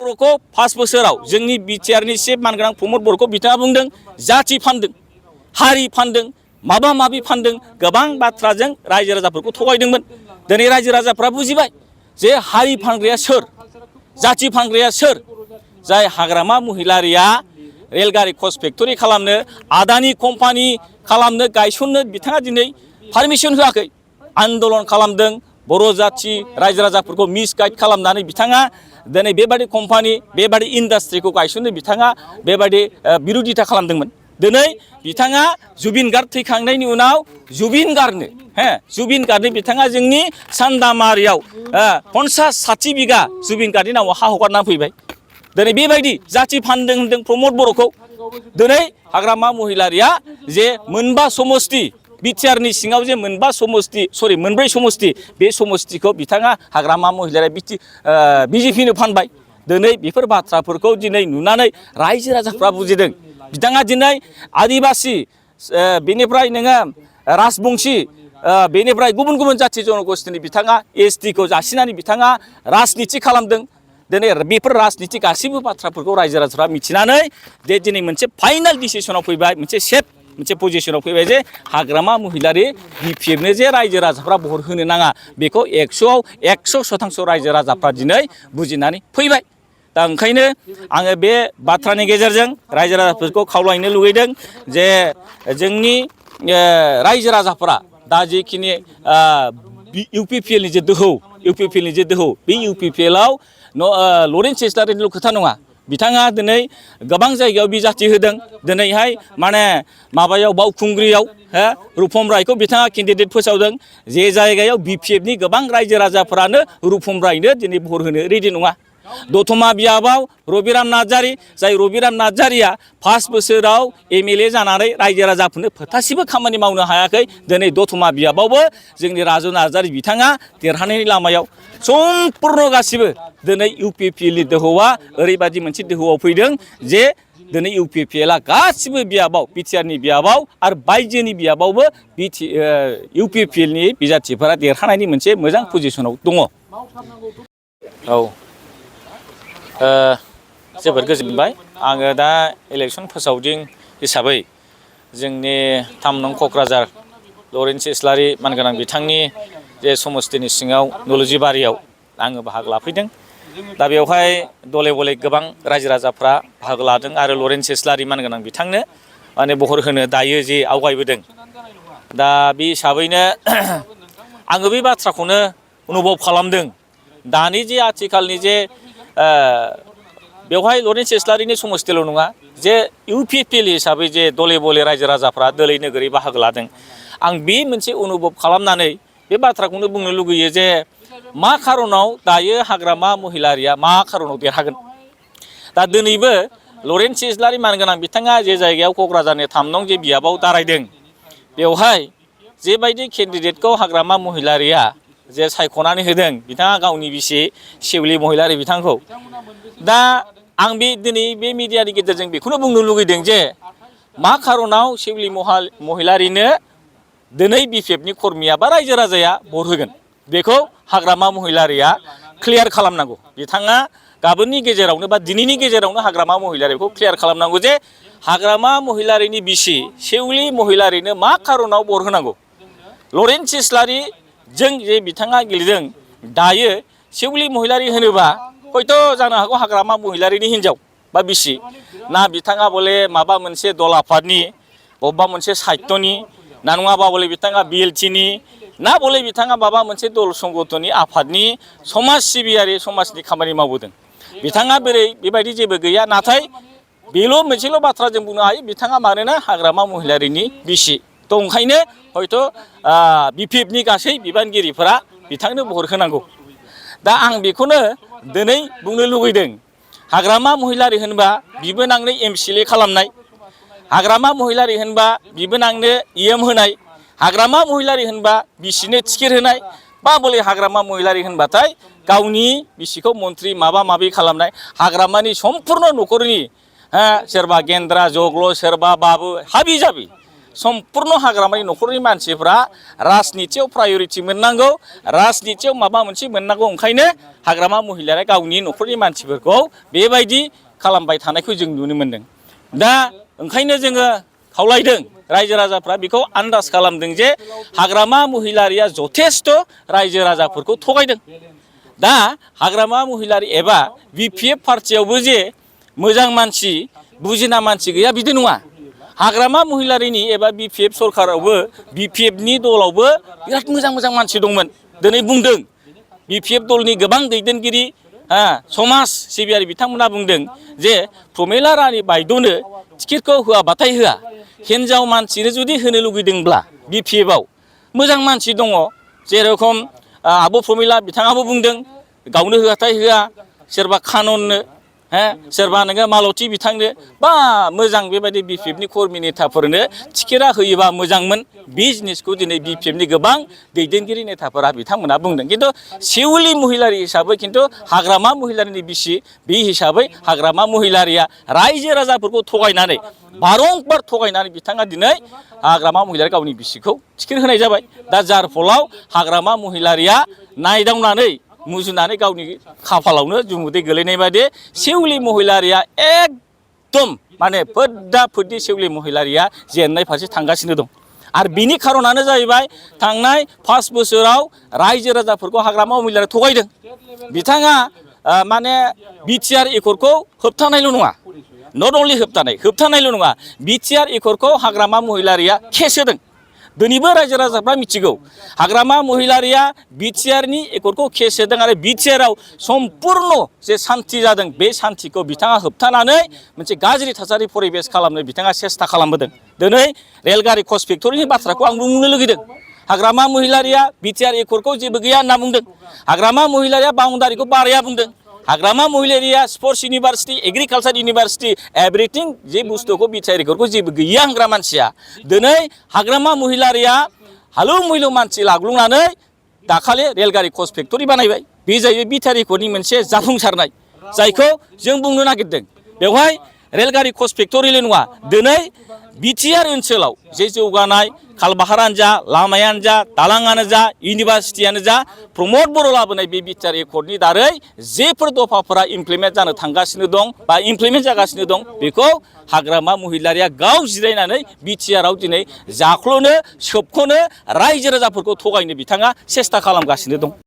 बर'खौ 5 बोसोराव जोंनि बिटिआरनि चिफ मानगोनां प्रमद बर'खौ बिथाङा बुंदों जाति फानदों, हारि फानदों, माबा माबि फानदों, गोबां बाथ्राजों रायजो राजाफोरखौ थगायदोंमोन। दिनै रायजो राजाफ्रा बुजिबाय जे हारि फानग्राया सोर, जाति फानग्राया सोर। जाय हाग्रामा महिलारिया रेलगारि कच फेक्टरि खालामनो, आदानि कम्पानि खालामनो गायसननो बिथाङा दिनै पारमिसन होआखै। आन्दलन खालामदों, बर' जाथि रायजो राजाफोरखौ मिसगाइड खालामनानै बिथाङा दिनै बेबादि कम्पानि, बेबादि इन्डास्ट्रिखौ गायसननो बिथाङा बेबादि बिरोधिता खालामदोंमोन। दिनै बिथाङा जुबिन गार्ग थैखांनायनि उनाव जुबिन गार्गनो बिथाङा जोंनि सान्दामारियाव 50-60 बिगा जुबिन गार्गनि नामाव हा हगारना फैबाय। दिनै बेबायदि जाति फानदों होनदों प्रमद बर'खौ। दिनै हाग्रामा महिलारिया जे मोनबा समस्ति बिटिआरनि सिङाव जे मोनब्रै समस्ति, बे समस्तिखौ बिथाङा हाग्रामा महिलारिया बिजेपिनो फानबाय। दिनै बेफोर बाथ्राफोरखौ दिनै नुनानै रायजो राजाफ्रा बुजिदों। बिथाङा दिनै आदिबासि, बेनिफ्राय नोङो राजबंशी, बेनिफ्राय गुबुन गुबुन जाथि जनगोष्ठीनि बिथाङा एसटिखौ जासिनानै बिथाङा राजनिति खालामदों। दिनै बेफोर राजनिति गासैबो बाथ्राफोरखौ रायजो राजाफ्रा मिथिनानै दिनै मोनसे फाइनाल डिसिसनाव फैबाय, मोनसे पजिशनाव फैबाय जे हाग्रामा महिलारि बिपिएफनो जे रायजो राजाफ्रा भट होनो नाङा, बेखौ 100% रायजो राजाफ्रा दिनै बुजिनानै फैबाय। दा ओंखायनो आङो बे बाथ्रानि गेजेरजों रायजो राजाफोरखौ खावलायनो लुगैदों जे जोंनि रायजो राजाफ्रा दा जिखिनि इउपिपिएलनि जे दोहौ, बे इउपिपिएलआव लरेन्स इस्लारिनिल' खोथा नङा। बिथाङा दिनै गोबां जायगायाव बिजाथि होदों। दिनैहाय माने माबायाव बावखुंग्रियाव रुपम रायखौ बिथाङा केन्डिडेट फोसावदों। जे जायगायाव बिपिएफनि गोबां रायजो राजाफ्रानो रुपम रायनो दिनै भट होनो रेडि नङा। दतमा बियाबाव रबिराम नार्जारि, जाय रबिराम नार्जारिया 5 बोसोराव एमएलए जानानै रायजो राजाफोरनो फोथासेबो खामानि मावनो हायाखै। दिनै दतमा बियाबावबो जोंनि राजु नार्जारि बिथाङा देरहानायनि लामायाव। सम्पुर्ण गासिबो दिनै इउपिपिएलनि दोहौआ ओरैबायदि मोनसे दोहौआव फैदों जे दिनै इउपिपिएलआ गासिबो बियाबाव, बिटिआरनि बियाबाव आरो बायजोनि बियाबावबो इउपिपिएलनि बिजाथिफोरा देरहानायनि मोनसे मोजां पजिशनाव दङ। औ, जोबोद गोजोनबाय। आङो दा इलेक्सन फोसावदिं हिसाबै जोंनि 3 नं क'क्राझार लरेन्स इस्लारि मानगोनां बिथांनि जे समस्तिनि सिङाव नलजिबारियाव आङो बाहागो लाफैदों। दा बेवहाय दले बले गोबां रायजो राजाफ्रा बाहागो लादों आरो लरेन्स इस्लारि मानगोनां बिथांनो माने भट होनो दायो जे आवगायबोदों। दा बे हिसाबैनो आङो बे बाथ्राखौनो अनुभब खालामदों। दानि जे आथिखालनि जे बेवहाय लरेन्स इस्लारिनि समस्तिल' नङा, जे इउपिपिएल हिसाबै जे दले बले रायजो राजाफ्रा दोलै नोगोरै बाहागो लादों। आं बे मोनसे अनुभब खालामनानै बे बाथ्राखौनो बुंनो लुगैयो जे मा खारनाव दायो हाग्रामा महिलारिया मा खारनाव देरहागोन। दा दिनैबो लरेन्स इस्लारि मानगोनां बिथाङा जे जायगायाव क'क्राझारनि 3 नं जे बियाबाव दारायदों, बेवहाय जेबायदि केन्डिडेटखौ हाग्रामा महिलारिया जे सायख'नानै होदों, बिथाङा गावनि बिसि सेउलि महिलारि बिथांखौ। दा आं दिनै बे मिडियानि गेजेरजों बेखौनो बुंनो लुगैदों जे मा खारनाव सेउलि महिलारिनो दिनै बिपिएफनि कर्मिया बा रायजो राजाया भट होगोन, बेखौ हाग्रामा महिलारिया क्लियार खालामनांगौ। बिथाङा गाबोननि गेजेरावनो बा दिनैनि गेजेरावनो हाग्रामा महिलारिखौ क्लियार खालामनांगौ जे हाग्रामा महिलारिनि बिसि सेउलि महिलारिनो मा खारनाव भट होनांगौ। लरेन्स इस्लारि जों जे बिथाङा गेलेदों, दायो सेउलि महिलारि होनोबा हयथ' जानो हागौ हाग्रामा महिलारिनि हिनजाव बा बिसि, ना बिथाङा बले माबा मोनसे दल आफादनि बबेबा मोनसे साहित्यनि, ना नङाबा बले बिथाङा बिएलटिनि, ना बले बिथाङा माबा मोनसे दल संगठननि आफादनि समाज सिबियारि समाजनि खामानि मावबोदों। बिथाङा बेबायदि जेबो गैया। नाथाय बेल' मोनसेल' बाथ्रा जों बुंनो हायो, बिथाङा मानोना हाग्रामा महिलारिनि बिसि। थ' ओंखायनो हयथ' बिपिएफनि गासै बिबानगिरिफोरा बिथांनो भट होनांगौ। दा आं बेखौनो दिनै बुंनो लुगैदों, हाग्रामा महिलारि होनबा बिबो नांनो एमसिएलए खालामनाय, हाग्रामा महिलारि होनबा बिबो नांनो इएम होनाय, हाग्रामा महिलारि होनबा बिसिनो टिकेट होनाय, बा बले हाग्रामा महिलारि होनबाथाय गावनि बिसिखौ मन्त्रि माबा माबि खालामनाय, हाग्रामानि सम्पुर्ण न'खरनि सोरबा गेन्द्रा जग्ल, सोरबा बाबु हाबि जाबि सम्पुर्ण हाग्रामानि न'खरनि मानसिफ्रा राजनितियाव प्रायरिटि मोननांगौ राजनितियाव माबा मोनसे मोननांगौ ओंखायनो हाग्रामा महिलाया गावनि न'खरनि मानसिफोरखौ बेबायदि खालामबाय थानायखौ जों नुनो मोनदों दा ओंखायनो जोङो खावलायदों रायजो राजाफ्रा बेखौ आन्दाज खालामदों जे हाग्रामा महिलारिया जथेस्थ' रायजो राजाफोरखौ थगायदों दा हाग्रामा महिलारि एबा BPF पार्टियावबो जे मोजां मानसि बुजिना मानसि गैया बिदि नङा हाग्रामा महिलारिनि एबा BPF सरकारावबो BPFनि दलावबो बिराद मोजां मोजां मानसि दंमोन दिनै बुंदों BPF दलनि गोबां दैदेनगिरि समाज सिबियारि बिथांमोना बुंदों जे प्रमिला रानी बायद'नो टिकेटखौ होआबाथाय होआ हिन्जाव मानसिनो जुदि होनो लुगैदोंब्ला BPFआव मोजां मानसि दङ जेरखम आब' प्रमिला बिथाङाबो बुंदों गावनो होआथाय होआ सोरबा खानननो सोरबा नोङो मालती बिथांनो बा मोजां बेबायदि BPFनि कर्मि नेताफोरनो टिकेटआ होयोबा मोजांमोन बे जिनिसखौ दिनै BPFनि गोबां दैदेनगिरि नेताफोरा बिथांमोना बुंदों खिन्थु सेउलि महिलारि हिसाबै खिन्थु हाग्रामा महिलारिनि बिसि बे हिसाबै हाग्रामा महिलारिया रायजो राजाफोरखौ थगायनानै बारंबार थगायनानै बिथाङा दिनै हाग्रामा महिलारि गावनि बिसिखौ टिकेट होनाय जाबाय दा जार फलाव हाग्रामा महिलारिया नायदावनानै मुजुनानै गावनि खाफालावनो जुमुदै गोलैनाय बायदि सेउलि महिलारिया एकदम माने फोद्दा फोद्दि सेउलि महिलारिया जेननाय फारसे थांगासिनो दं आरो बिनि खारनानो जाहैबाय थांनाय 5 बोसोराव रायजो राजाफोरखौ हाग्रामा महिलारिया थगायदों बिथाङा माने BTR एकर्डखौ होबथानायल' नङा नट अनलि होबथानायल' नङा BTR एकर्डखौ हाग्रामा महिलारिया केस होदों दिनैबो रायजो राजाफ्रा मिथिगौ हाग्रामा महिलारिया BTRनि एकर्डखौ केस होदों आरो BTRआव सम्पुर्ण जे सान्थि जादों बे सान्थिखौ बिथाङा होबथानानै मोनसे गाज्रि थासारि परिबेस खालामनो बिथाङा सेस्था खालामबोदों दिनै रेलगारि कच फेक्टरिनि बाथ्राखौ आं बुंनो लुगैदों हाग्रामा महिलारिया BTR एकर्डखौ जेबो गैया होनना बुंदों हाग्रामा महिलारिया बाउन्डारिखौ बाराया बुंदों हाग्रामा महिलारिया sports university agriculture university everything जे बुस्थुखौ BTR एकर्डखौ जेबो गैया होनग्रा मानसिया दिनै हाग्रामा महिलारिया हालु मैलु मानसि लाग्लुंनानै दाखालि रेलगारि कच फेक्टरि बानायबाय बे जाहैबाय BTR एकर्डनि मोनसे जाफुंसारनाय जायखौ जों बुंनो नागिरदों बेवहाय रेलगारि कच फेक्टरिल' नङा दिनै BTR ओनसोलाव जे जौगानाय खालबाहारानो जा लामायानो जा दालाङानो जा इउनिभार्सिटियानो जा प्रमद बर' लाबोनाय बे BTR एकर्डनि दारै जेफोर दफाफोरा इमप्लिमेन्ट जानो थांगासिनो दं बा इमप्लिमेन्ट जागासिनो दं बेखौ हाग्रामा महिलारिया गाव जिरायनानै BTRआव दिनै जाख्ल'नो सोबख'नो रायजो राजाफोरखौ थगायनो बिथाङा सेस्था खालामगासिनो दं।